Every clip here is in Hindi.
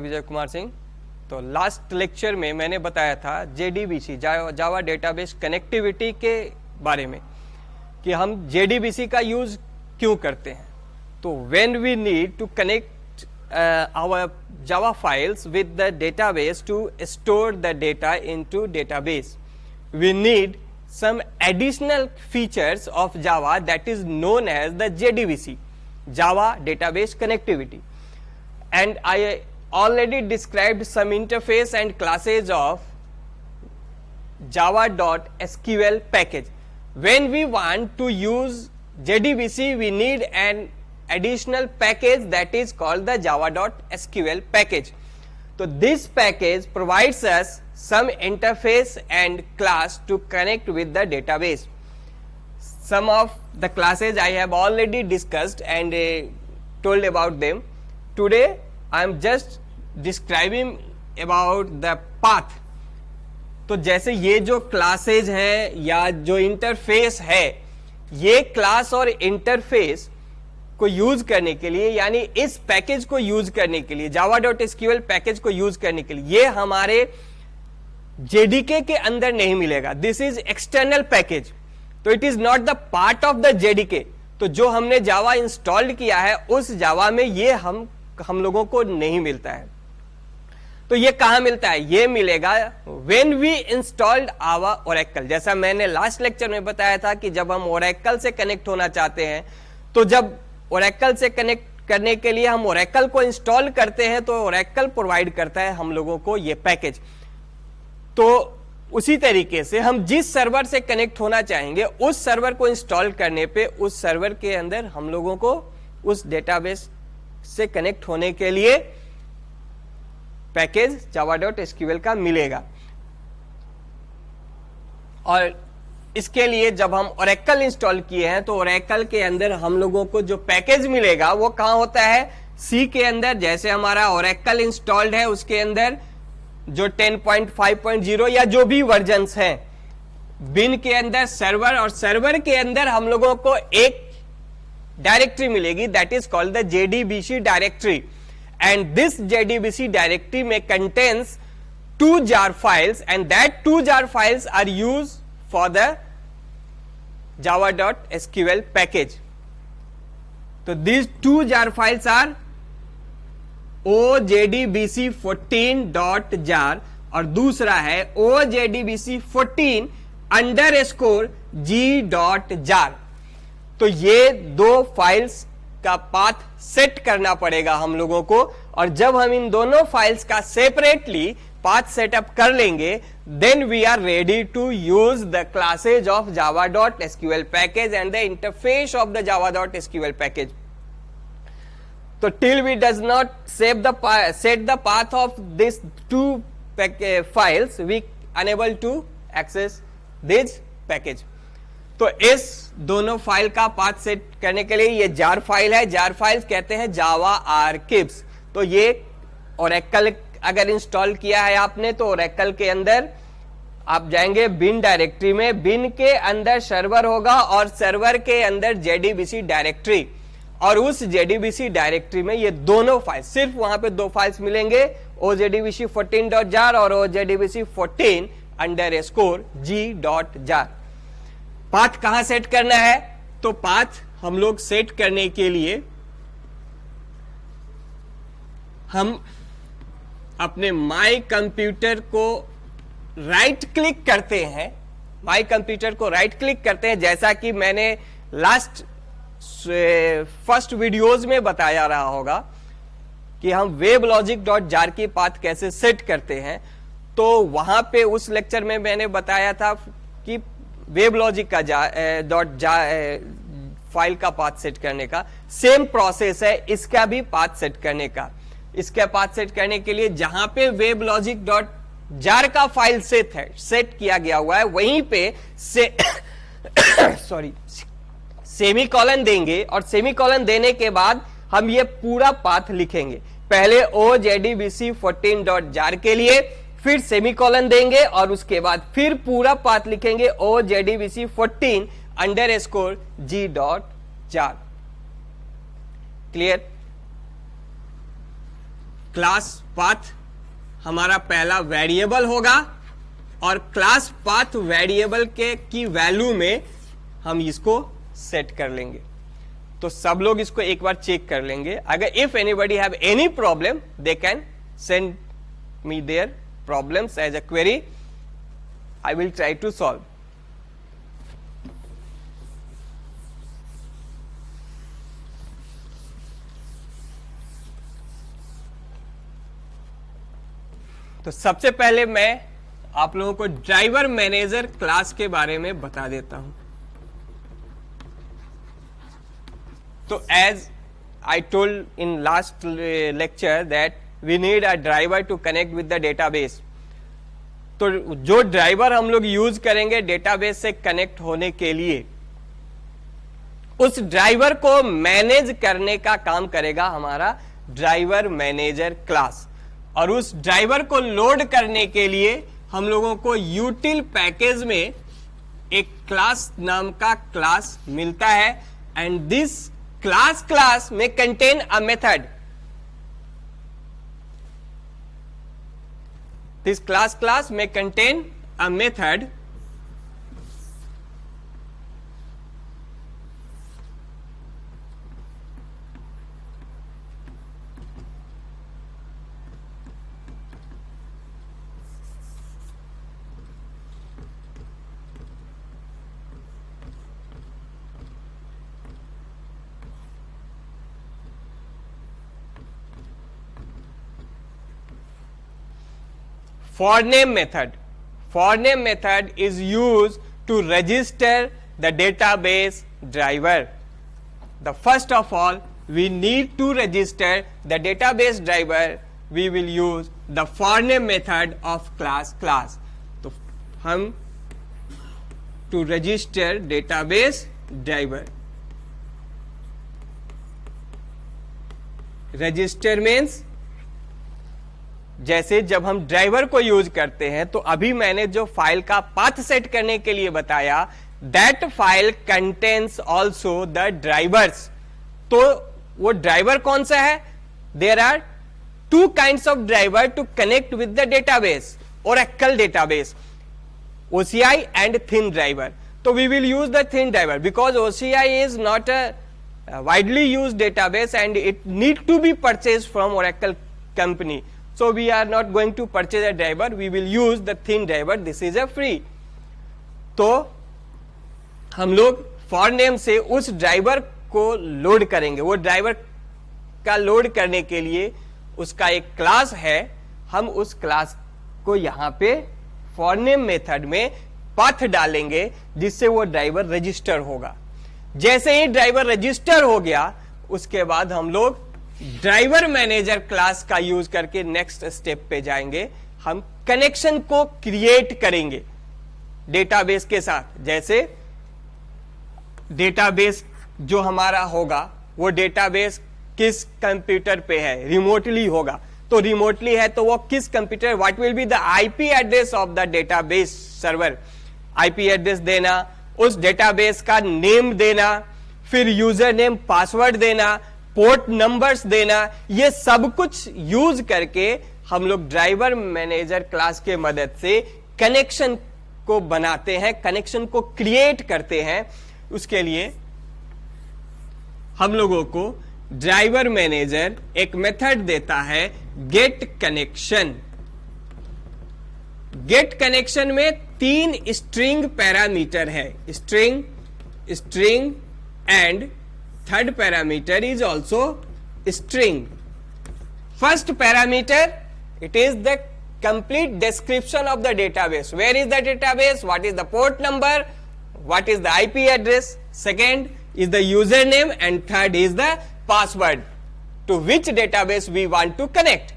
विजय कुमार सिंह। तो लास्ट लेक्चर में मैंने बताया था JDBC जावा डेटाबेस कनेक्टिविटी के बारे में कि हम JDBC का यूज क्यों करते हैं। तो when we need to connect our Java files with the database to store the data into database, we need some additional features of Java that is known as the JDBC, Java Database Connectivity. And I already described some interface and classes of java.sql package. When we want to use JDBC, we need an additional package that is called the java.sql package. So this package provides us some interface and class to connect with the database. Some of the classes I have already discussed and told about them. Today I am just describing about the path. तो जैसे ये जो क्लासेज हैं या जो इंटरफेस है, ये क्लास और इंटरफेस को यूज करने के लिए, यानी इस पैकेज को यूज करने के लिए, java.sql पैकेज को यूज करने के लिए, ये हमारे JDK के अंदर नहीं मिलेगा. दिस इज एक्सटर्नल पैकेज, तो it is not the part of the JDK. तो जो हमने जावा इंस्टॉल्ड किया है उस जावा में ये हम लोगों को नहीं मिलता है. तो ये कहां मिलता है? ये मिलेगा when we installed our Oracle. जैसा मैंने लास्ट लेक्चर में बताया था कि जब हम ओरेकल से कनेक्ट होना चाहते हैं, तो जब ओरेकल से कनेक्ट करने के लिए हम ओरेकल को इंस्टॉल करते हैं तो ओरेकल प्रोवाइड करता है हम लोगों को ये पैकेज. तो उसी तरीके से हम जिस सर्वर से कनेक्ट होना चाहेंगे उस सर्वर को इंस्टॉल करने पे उस सर्वर के अंदर हम लोगों को उस डेटाबेस से कनेक्ट होने के लिए पैकेज java.sql का मिलेगा. और इसके लिए जब हम ओरेकल इंस्टॉल किए हैं तो ओरेकल के अंदर हम लोगों को जो पैकेज मिलेगा वो कहां होता है? सी के अंदर. जैसे हमारा ओरेकल इंस्टॉल्ड है उसके अंदर जो 10.5.0 या जो भी वर्जन्स हैं, बिन के अंदर सर्वर, और सर्वर के अंदर हम लोगों को एक डायरेक्टरी मिलेगी that is called the JDBC directory. And this JDBC directory में contains 2 jar files and that 2 jar files are used for the java.sql package. So these 2 jar files are ojdbc14.jar और दूसरा है ojdbc14_g.jar. तो ये दो फाइल्स का पाथ सेट करना पड़ेगा हम लोगों को, और जब हम इन दोनों फाइल्स का सेपरेटली पाथ सेटअप कर लेंगे, then we are ready to use the classes of java.sql package and the interface of the java.sql package. So till we does not set the path of these two files, we unable to access this package. तो इस दोनों फाइल का पाथ सेट करने के लिए ये जार फाइल है. जार फाइल कहते हैं जावा आर्किव्स. तो ये ओरेकल अगर इंस्टॉल किया है आपने तो ओरेकल के अंदर आप जाएंगे बिन डायरेक्टरी में. बिन के अंदर सर्वर होगा और सर्वर के अंदर JDBC डायरेक्टरी, और उस JDBC डायरेक्टरी में ये दोनों फाइल, सिर्फ वहां पे दो फाइल्स मिलेंगे, ojdbc14.jar और ojdbc14_g.jar. पाथ कहां सेट करना है? तो पाथ हम लोग सेट करने के लिए हम अपने माई कंप्यूटर को राइट क्लिक करते हैं. माई कंप्यूटर को राइट क्लिक करते हैं, जैसा कि मैंने लास्ट फर्स्ट वीडियोज में बताया रहा होगा कि हम weblogic.jar की पाथ कैसे सेट करते हैं. तो वहां पे उस लेक्चर में मैंने बताया था कि weblogic का फाइल का पाथ सेट करने का सेम प्रोसेस है इसका भी पाथ सेट करने का. इसका पाथ सेट करने के लिए जहां पे weblogic.jar का फाइल सेट किया गया हुआ है वहीं पे सेमीकोलन देंगे, और सेमीकोलन देने के बाद हम ये पूरा पाथ लिखेंगे. पहले ojdbc14.jar के लिए, फिर सेमीकोलन देंगे और उसके बाद फिर पूरा पाथ लिखेंगे ojdbc14_g.jar. क्लियर? क्लास पाथ हमारा पहला वेरिएबल होगा और क्लास पाथ वेरिएबल के की वैल्यू में हम इसको सेट कर लेंगे। तो सब लोग इसको एक बार चेक कर लेंगे। अगर if anybody have any problem they can send me their problems as a query, I will try to solve. तो सबसे पहले मैं आप लोगों को ड्राइवर मैनेजर क्लास के बारे में बता देता हूं। तो as I told in last lecture that we need a driver to connect with the database. तो जो ड्राइवर हम लोग यूज करेंगे डेटाबेस से कनेक्ट होने के लिए, उस ड्राइवर को मैनेज करने का काम करेगा हमारा ड्राइवर मैनेजर क्लास। और उस ड्राइवर को लोड करने के लिए हम लोगों को यूटिल पैकेज में एक क्लास नाम का क्लास मिलता है एंड दिस क्लास में contain a method. This class में contain a method for name method. For name method is used to register the database driver. The first of all, we need to register the database driver. We will use the for name method of class. तो हम to register database driver. Register means जैसे जब हम ड्राइवर को यूज करते हैं, तो अभी मैंने जो फाइल का पाथ सेट करने के लिए बताया, that file contains also the drivers. तो वो ड्राइवर कौन सा है? There are two kinds of driver to connect with the database, Oracle database, OCI and thin driver. तो we will use the thin driver because OCI is not a widely used database and it need to be purchased from Oracle company. So we are not going to purchase a driver, we will use the thin driver, this is a free. तो हम लोग for name से उस ड्राइवर को लोड करेंगे। वो ड्राइवर का लोड करने के लिए उसका एक क्लास है, हम उस क्लास को यहाँ पे for name मेथड में पाथ डालेंगे जिससे वो ड्राइवर रजिस्टर होगा। जैसे ही ड्राइवर रजिस्टर हो गया, उसके बाद हम लोग ड्राइवर मैनेजर क्लास का यूज करके नेक्स्ट स्टेप पे जाएंगे। हम कनेक्शन को क्रिएट करेंगे डेटाबेस के साथ। जैसे डेटाबेस जो हमारा होगा वो डेटाबेस किस कंप्यूटर पे है, रिमोटली होगा। तो रिमोटली है तो वो किस computer, what will be the IP address of the database server. IP address देना, उस डेटाबेस का नेम देना, फिर यूजर नेम पासवर्ड देना, पोर्ट नंबर्स देना, ये सब कुछ यूज करके हम लोग ड्राइवर मैनेजर क्लास के मदद से कनेक्शन को बनाते हैं, कनेक्शन को क्रिएट करते हैं। उसके लिए हम लोगों को ड्राइवर मैनेजर एक मेथड देता है गेट कनेक्शन। गेट कनेक्शन में 3 स्ट्रिंग पैरामीटर है, string and third parameter is also string. First parameter, it is the complete description of the database. Where is the database? What is the port number? What is the IP address? Second is the username and third is the password to which database we want to connect.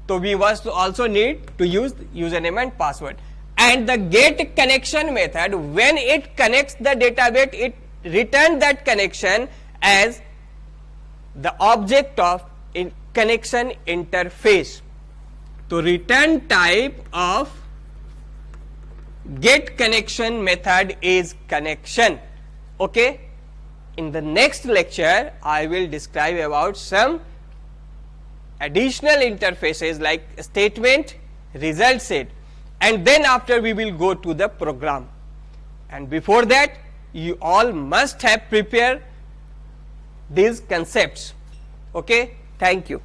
So we also need to use username and password. And the get connection method, when it connects the database, it returns that connection as the object of connection interface. तो return type of get connection method is connection. Okay, in the next lecture I will describe about some additional interfaces like statement, result set, and then after we will go to the program. And before that, you all must have prepared these concepts. Okay, thank you.